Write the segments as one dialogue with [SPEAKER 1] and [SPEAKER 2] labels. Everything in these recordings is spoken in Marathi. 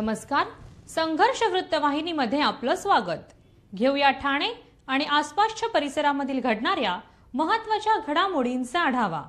[SPEAKER 1] नमस्कार. संघर्ष वृत्तवाहिनीमध्ये आपलं स्वागत. घेऊया ठाणे आणि आसपासच्या परिसरामधील घडणाऱ्या महत्त्वाच्या घडामोडींचा आढावा.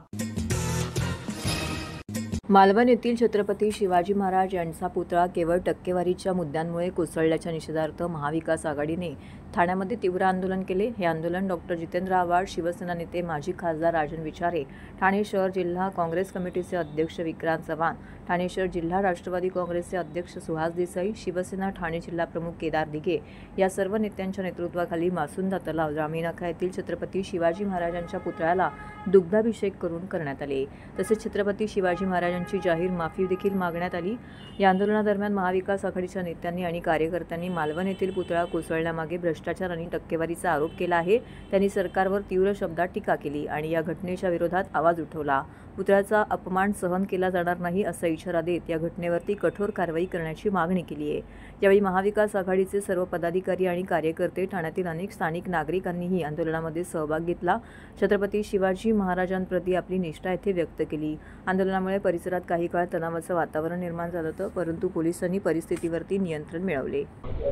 [SPEAKER 2] मालवण येथील छत्रपती शिवाजी महाराज यांचा पुतळा केवळ टक्केवारीच्या मुद्द्यांमुळे कोसळल्याच्या निषेधार्थ महाविकास आघाडीने ठाण्यामध्ये तीव्र आंदोलन केले. हे आंदोलन डॉक्टर जितेंद्र आव्हाड, शिवसेना नेते माजी खासदार राजन विचारे, ठाणे शहर जिल्हा काँग्रेस कमिटीचे अध्यक्ष विक्रांत चव्हाण, ठाणे शहर जिल्हा राष्ट्रवादी काँग्रेसचे अध्यक्ष सुहास देसाई, शिवसेना ठाणे जिल्हा प्रमुख केदार दिघे या सर्व नेत्यांच्या नेतृत्वाखाली मासुंदा तलाव जामीनाका येथील छत्रपती शिवाजी महाराजांच्या पुतळ्याला दुग्धाभिषेक करून करण्यात आले. तसेच छत्रपती शिवाजी महाराजांची जाहीर माफी देखील मागण्यात आली. या आंदोलनादरम्यान महाविकास आघाडीच्या नेत्यांनी आणि कार्यकर्त्यांनी मालवण येथील पुतळा कोसळण्यामागे भ्रष्टाचार आणि टक्केवारीचा आरोप केला आहे. त्यांनी सरकारवर तीव्र शब्दात टीका केली आणि या घटनेच्या विरोधात आवाज उठवला. पुतळ्याचा अपमान सहन केला जाणार नाही असा इशारा देत या घटनेवरती कठोर कारवाई करण्याची मागणी केली आहे. यावेळी महाविकास आघाडीचे सर्व पदाधिकारी आणि कार्यकर्ते, ठाण्यातील अनेक स्थानिक नागरिकांनीही आंदोलनामध्ये सहभाग घेतला. छत्रपती शिवाजी महाराजांप्रती आपली निष्ठा येथे व्यक्त केली. आंदोलनामुळे परिसरात काही काळ तणावाचं वातावरण निर्माण झालं होतं, परंतु पोलिसांनी परिस्थितीवरती नियंत्रण मिळवले.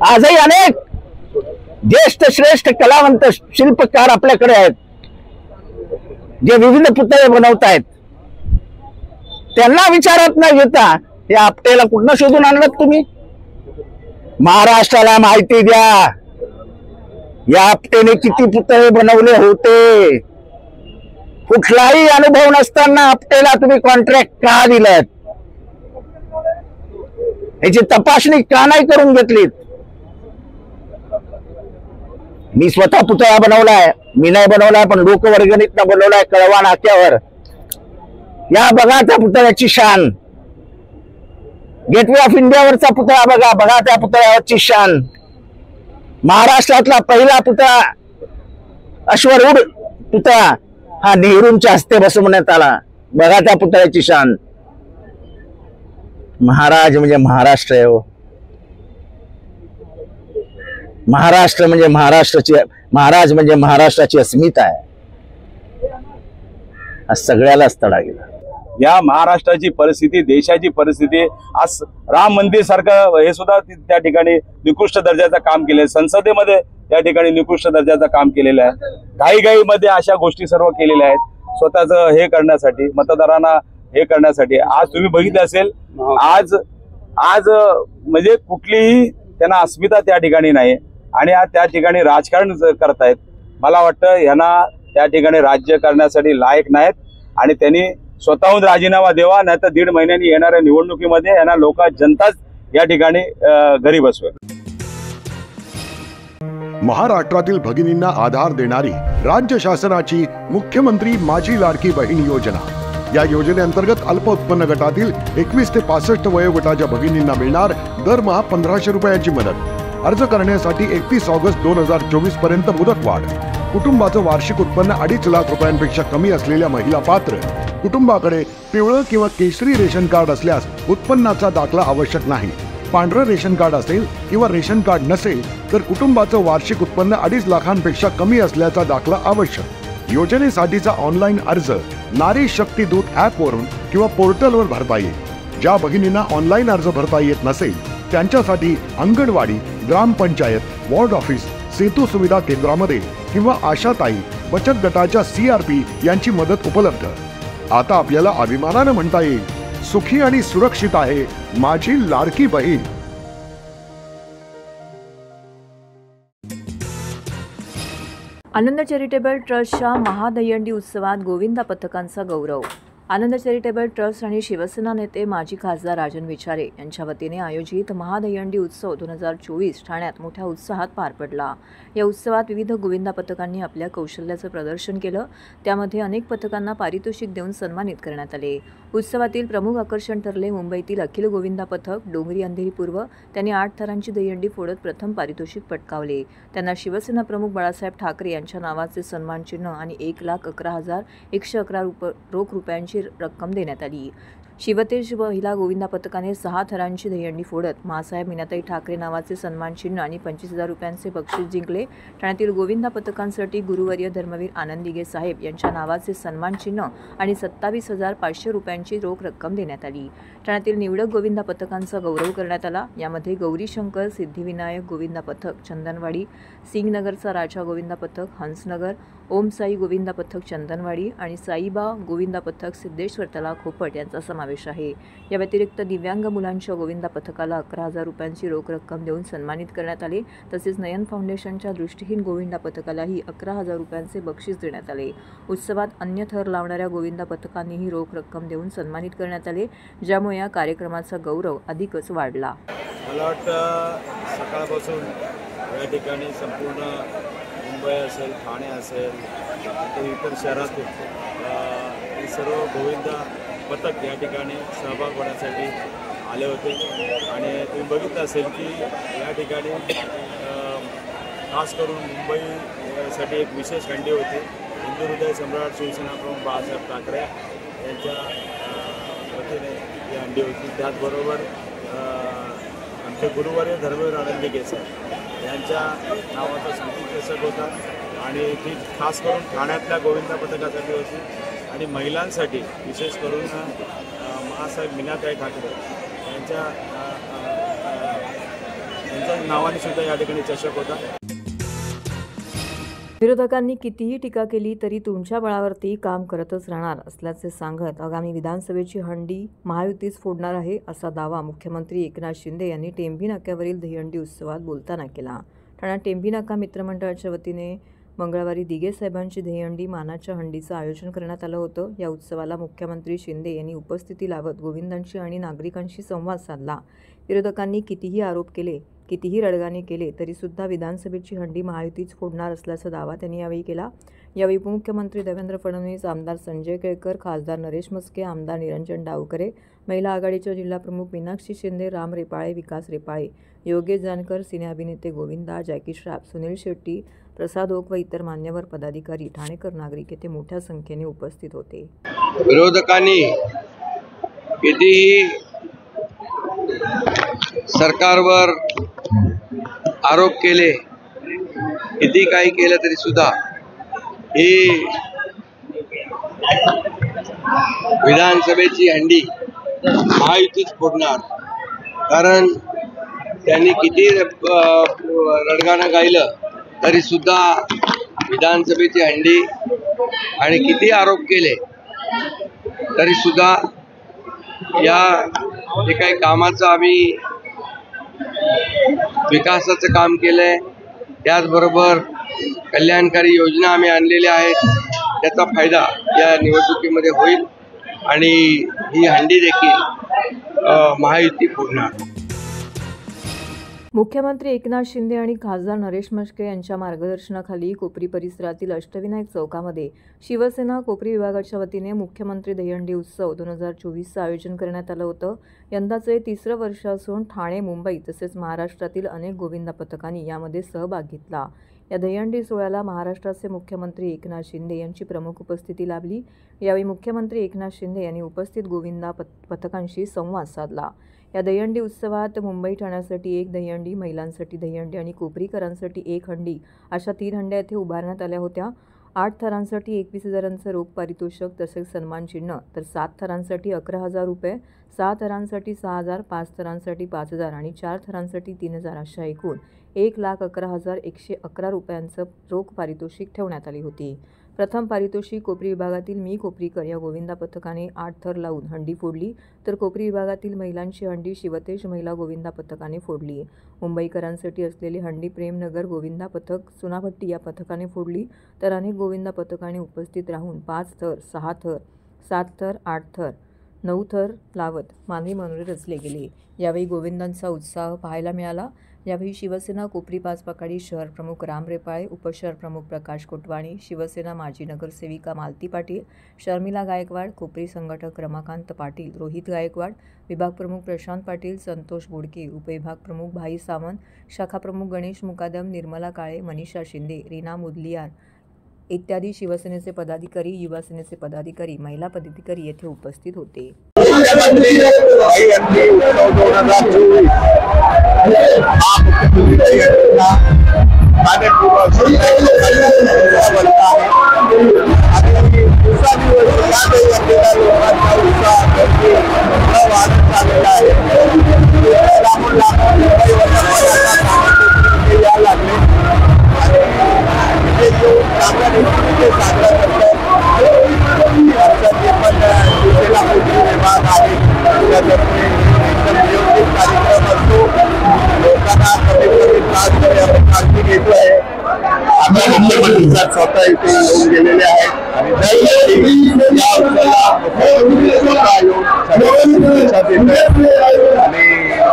[SPEAKER 3] आजही अनेक ज्येष्ठ श्रेष्ठ कलावंत शिल्पकार आपल्याकडे आहेत, जे विविध पुतळे बनवत आहेत. त्यांना विचारत न घेता या आपटेला कुठनं शोधून आणलं तुम्ही? महाराष्ट्राला माहिती द्या, या आपटेने किती पुतळे बनवले होते. कुठलाही अनुभव नसताना आपटेला तुम्ही कॉन्ट्रॅक्ट का दिलं? याची तपासणी का नाही करून घेतलीत? मी स्वतः पुतळा बनवलाय, मी नाही बनवलाय पण लोकवर्गणीतनं बनवलाय कळवा नाक्यावर. या बघा त्या पुतळ्याची शान. गेटवे ऑफ इंडियावरचा पुतळा बघा, बघा त्या पुतळ्यावरची शान. महाराष्ट्रातला पहिला पुतळा, अश्वरूढ पुतळा हा नेहरूंच्या हस्ते बसवण्यात आला. बघा त्या पुतळ्याची शान. महाराज म्हणजे महाराष्ट्र आहे हो. महाराष्ट्र म्हणजे महाराज म्हणजे महाराष्ट्राची अस्मिता आहे. आज सगळ्यालाच तडा गेला.
[SPEAKER 4] या महाराष्ट्राची परिस्थिती, देशाची परिस्थिती, आज राम मंदिर सारखं हे सुद्धा त्या ठिकाणी निकृष्ट दर्जाचं काम केले. संसदेमध्ये त्या ठिकाणी निकृष्ट दर्जाचं काम केलेलं आहे. घाईमध्ये अशा गोष्टी सर्व केलेल्या आहेत स्वतःच हे करण्यासाठी, मतदारांना हे करण्यासाठी. आज तुम्ही बघितलं असेल, आज म्हणजे कुठलीही त्यांना अस्मिता त्या ठिकाणी नाही आणि आज त्या ठिकाणी राजकारण करतायत. मला वाटतं यांना त्या ठिकाणी राज्य करण्यासाठी लायक नाहीत आणि त्यांनी स्वतःहून राजीनामा द्यावा, नाही तर 1.5 महिन्यांनी येणाऱ्या निवडणुकीमध्ये यांना जनताच या ठिकाणी घरी बसवेल.
[SPEAKER 5] महाराष्ट्रातील भगिनींना आधार देणारी राज्य शासनाची मुख्यमंत्री माझी लाडकी बहीण योजना. या योजनेअंतर्गत अल्प उत्पन्न गटातील 21 ते 65 वयोगटाच्या भगिनींना मिळणार दरमहा 1500 रुपयांची मदत. अर्ज करण्यासाठी 31 ऑगस्ट 2024 पर्यंत मुदतवाढ. कुटुंबाचं वार्षिक उत्पन्न 2.5 लाख रुपयांपेक्षा कमी असलेल्या महिला पात्र. कुटुंबाकडे पिवळं किंवा केशरी रेशन कार्ड असल्यास उत्पन्नाचा दाखला आवश्यक नाही. पांढरं रेशन कार्ड असेल किंवा रेशन कार्ड नसेल तर कुटुंबाचं वार्षिक उत्पन्न 2.5 लाखांपेक्षा कमी असल्याचा दाखला आवश्यक. योजनेसाठीचा ऑनलाईन अर्ज नारी शक्ती दूत ॲपवरून किंवा पोर्टलवर भरता येईल. ज्या भगिनींना ऑनलाईन अर्ज भरता येत नसेल त्यांच्यासाठी अंगणवाडी, ग्रामपंचायत, वॉर्ड ऑफिस, सेतू सुविधा केंद्रामध्ये किंवा आशाताई बचत गटाच्या CRP यांची मदत उपलब्ध. आता आपल्याला अभिमानानं म्हणता येईल, सुखी आणि सुरक्षित आहे माझी लाडकी बहीण.
[SPEAKER 2] आनंद चॅरिटेबल ट्रस्टच्या महादहीहंडी उत्सवात गोविंदा पथकांचा गौरव. आनंद चॅरिटेबल ट्रस्ट आणि शिवसेना नेते माजी खासदार राजन विचारे यांच्या वतीने आयोजित महादहीहंडी उत्सव 2024 ठाण्यात मोठ्या उत्साहात पार पडला. या उत्सवात विविध गोविंदा पथकांनी आपल्या कौशल्याचं प्रदर्शन केलं. त्यामध्ये अनेक पथकांना पारितोषिक देऊन सन्मानित करण्यात आले. उत्सवातील प्रमुख आकर्षण ठरले मुंबईतील अखिल गोविंदा पथक, डोंगरी अंधेरी पूर्व. त्यांनी 8 थरांची दहीहंडी फोडत प्रथम पारितोषिक पटकावले. त्यांना शिवसेना प्रमुख बाळासाहेब ठाकरे यांच्या नावाचे सन्मानचिन्ह आणि 1,11,111 रोख रुपयांची रक्कम देण्यात आली. शिवतेज महिला गोविंदा पथकाने 6 थरांची दहीहंडी फोडत मासाहेब मीनाताई ठाकरे नावाचे सन्मान चिन्ह आणि 25,000 रुपयांचे बक्षीस जिंकले. ठाण्यातील गोविंदा पथकांसाठी गुरुवर्य धर्मवीर आनंद दिघे साहेब यांच्या नावाचे सन्मान चिन्ह आणि 27,500 रुपयांची रोख रक्कम देण्यात आली. ठाण्यातील निवडक गोविंदा पथकांचा गौरव करण्यात आला. यामध्ये गौरीशंकर सिद्धिविनायक गोविंदा पथक चंदनवाडी, सिंगनगरचा राजा गोविंदा पथक हंसनगर, ओम साई गोविंदा पथक चंदनवाडी आणि साईबा गोविंदा पथक सिद्धेश्वर तलाव खोपट यांचा समावेश आहे. या व्यतिरिक्त दिव्यांग मुलांच्या गोविंदा पथकाला 11,000 रुपयांची रोख रक्कम देऊन सन्मानित करण्यात आले. तसेच नयन फाउंडेशनच्या दृष्टिहीन गोविंदा पथकालाही 11,000 रुपयांचे बक्षीस देण्यात आले. उत्सवात अन्य थर लावणाऱ्या गोविंदा पथकांनीही रोख रक्कम देऊन सन्मानित करण्यात आले, ज्यामुळे या कार्यक्रमाचा गौरव अधिकच वाढला.
[SPEAKER 6] मला वाटतं सकाळपासून या ठिकाणी संपूर्ण मुंबई असेल, ठाणे असेल, तर इतर शहरातून हे सर्व गोविंदा पथक या ठिकाणी सहभाग होण्यासाठी आले होते. आणि तुम्ही बघितलं असेल की या ठिकाणी खास करून मुंबईसाठी एक विशेष हंडी होती. हिंदू हृदय सम्राट शिवसेना प्रमुख बाळासाहेब ठाकरे यांच्या वतीने ही हंडी होती. त्याचबरोबर आमचे गुरुवर्य धर्मवीर आनंद दिघे साहेब यांच्या नावाचा स्मृती चषक होता आणि ती खास करून ठाण्यातल्या गोविंदा पथकासाठी होती आणि महिलांसाठी विशेष करून महासाहेब मीनाताई ठाकरे यांच्या नावाने सुद्धा या ठिकाणी चषक होता.
[SPEAKER 2] विरोधकांनी कितीही टीका केली तरी तुमच्या बळावरती काम करतच राहणार असल्याचे सांगत आगामी विधानसभेची हंडी महायुतीच फोडणार आहे, असा दावा मुख्यमंत्री एकनाथ शिंदे यांनी टेंभी नाक्यावरील दहीहंडी उत्सवात बोलताना केला. ठाण्यात टेंभी नाका मित्रमंडळाच्या वतीने मंगळवारी दिघे साहेबांची दहीहंडी मानाच्या हंडीचं आयोजन करण्यात आलं होतं. या उत्सवाला मुख्यमंत्री शिंदे यांनी उपस्थिती लावत गोविंदांशी आणि नागरिकांशी संवाद साधला. विरोधकांनी कितीही आरोप केले, कितीही रडगाणे केले तरीसुद्धा विधानसभेची हंडी महायुतीच फोडणार असल्याचा दावा त्यांनी यावेळी केला. यावेळी उपमुख्यमंत्री देवेंद्र फडणवीस, आमदार संजय केळकर, खासदार नरेश म्हस्के, आमदार निरंजन डावकरे, महिला आघाडीच्या जिल्हाप्रमुख मीनाक्षी शिंदे, राम रेपाळे, विकास रेपाळे, योगेश जानकर, सिने अभिनेते गोविंदा, जॅकी श्रॉफ, सुनील शेट्टी, प्रसाद ओक व इतर मान्यवर पदाधिकारी, ठाणेकर नागरिक येथे मोठ्या संख्येने उपस्थित होते.
[SPEAKER 7] विरोधकांनी कितीही सरकारवर आरोप केले, किती काही केलं तरी सुद्धा ही विधानसभेची हंडी महायुतीच फोडणार. कारण त्यांनी किती रडगाणं गायलं तरी सुद्धा विधानसभेची हंडी आणि किती आरोप केले तरी सुद्धा या जे काही कामाचं आम्ही विकासाचं काम केलंय, त्याचबरोबर कल्याणकारी योजना आम्ही आणलेल्या आहेत, त्याचा फायदा या निवडणुकीमध्ये होईल आणि ही हंडी देखील महायुती फोडणार.
[SPEAKER 2] मुख्यमंत्री एकनाथ शिंदे आणि खासदार नरेश म्हस्के यांच्या मार्गदर्शनाखाली कोपरी परिसरातील अष्टविनायक चौकामध्ये शिवसेना कोपरी विभागाच्या वतीने मुख्यमंत्री दहीहंडी उत्सव 2024चं आयोजन करण्यात आलं होतं. यंदाचे 3रं वर्ष असून ठाणे, मुंबई तसेच महाराष्ट्रातील अनेक गोविंदा पथकांनी यामध्ये सहभाग घेतला. या दहीहंडी सोहळ्याला महाराष्ट्राचे मुख्यमंत्री एकनाथ शिंदे यांची प्रमुख उपस्थिती लाभली. यावेळी मुख्यमंत्री एकनाथ शिंदे यांनी उपस्थित गोविंदा पथकांशी संवाद साधला. या दहीहंडी उत्सवात मुंबई ठाण्यासाठी 1 दहीहंडी, महिलांसाठी दहीहंडी आणि कोपरीकरांसाठी 1 हंडी अशा 3 हंड्या येथे उभारण्यात आल्या होत्या. 8 थरांसाठी 21,000चं रोख पारितोषिक तसेच सन्मान चिन्ह, तर 7 थरांसाठी 11,000 रुपये, 6 थरांसाठी 6,000, 5 थरांसाठी 5,000 आणि 4 थरांसाठी 3,000 अशा एकूण 1,11,111 रुपयांचं रोख पारितोषिक ठेवण्यात आली होती. प्रथम पारितोषिक कोपरी विभागातील मी कोपरीकर या गोविंदा पथकाने 8 थर लावून हंडी फोडली, तर कोपरी विभागातील महिलांची हंडी शिवतेज महिला गोविंदा पथकाने फोडली. मुंबईकरांसाठी असलेली हंडी प्रेमनगर गोविंदा पथक चुनाभट्टी या पथकाने फोडली, तर अनेक गोविंदा पथकाने उपस्थित राहून 5 थर, 6 थर, 7 थर, 8 थर, 9 थर लावत मानवी मनोरे रचले गेले. यावेळी गोविंदांचा उत्साह पाहायला मिळाला. यावेळी शिवसेना कोपरी 5 पकाडी शहर प्रमुख राम रेपाळे, उपशहर प्रमुख प्रकाश कोटवाणी, शिवसेना माजी नगरसेविका मालती पाटील, शर्मिला गायकवाड, कोपरी संघटक रमाकांत पाटील, रोहित गायकवाड, विभाग प्रमुख प्रशांत पाटील, संतोष बोडके, उपविभाग प्रमुख भाई सावंत, शाखा प्रमुख गणेश मुकादम, निर्मला काळे, मनीषा शिंदे, रीना मुदलियार इत्यादी शिवसेनेचे पदाधिकारी, युवा सेनेचे पदाधिकारी, महिला पदाधिकारी येथे उपस्थित होते.
[SPEAKER 3] मुख्यमंत्री दहीहंडी उत्सव 2024 हा मुख्यमंत्री दहीहंडीचा नाणेपूर्वक बनला आहे आणि दुसरा दिवस या दहीहंडीला लोकांचा उत्साह गर्दी वाढत चाललेला आहे. लांबून लांबून मुंबई या लागले आणि इथे येऊन चांगल्या रीतीने साजरा करतात. जे पण दिशेला कुठे विभाग आहे त्यातर्फे एकदम नियोजित कार्यक्रम असतो. लोकांना कमीत कमी त्रास होईल याची काळजी घेतोय. आपल्या मुख्यमंत्री स्वतः इथे येऊन गेलेले आहेत आणि दहीहंडी या उत्सवाला मुख्यमंत्री स्वतः येऊन शुभेच्छा देत आणि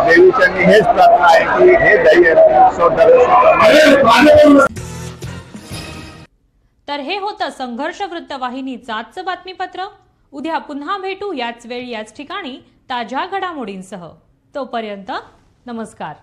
[SPEAKER 3] देवीच्यांनी हेच प्रार्थना आहे की हे दहीहंडी उत्सव दरवर्षी.
[SPEAKER 1] तर हे होतं संघर्ष वृत्तवाहिनीचं आजचं बातमीपत्र. उद्या पुन्हा भेटू याच वेळी याच ठिकाणी ताज्या घडामोडींसह. तोपर्यंत नमस्कार.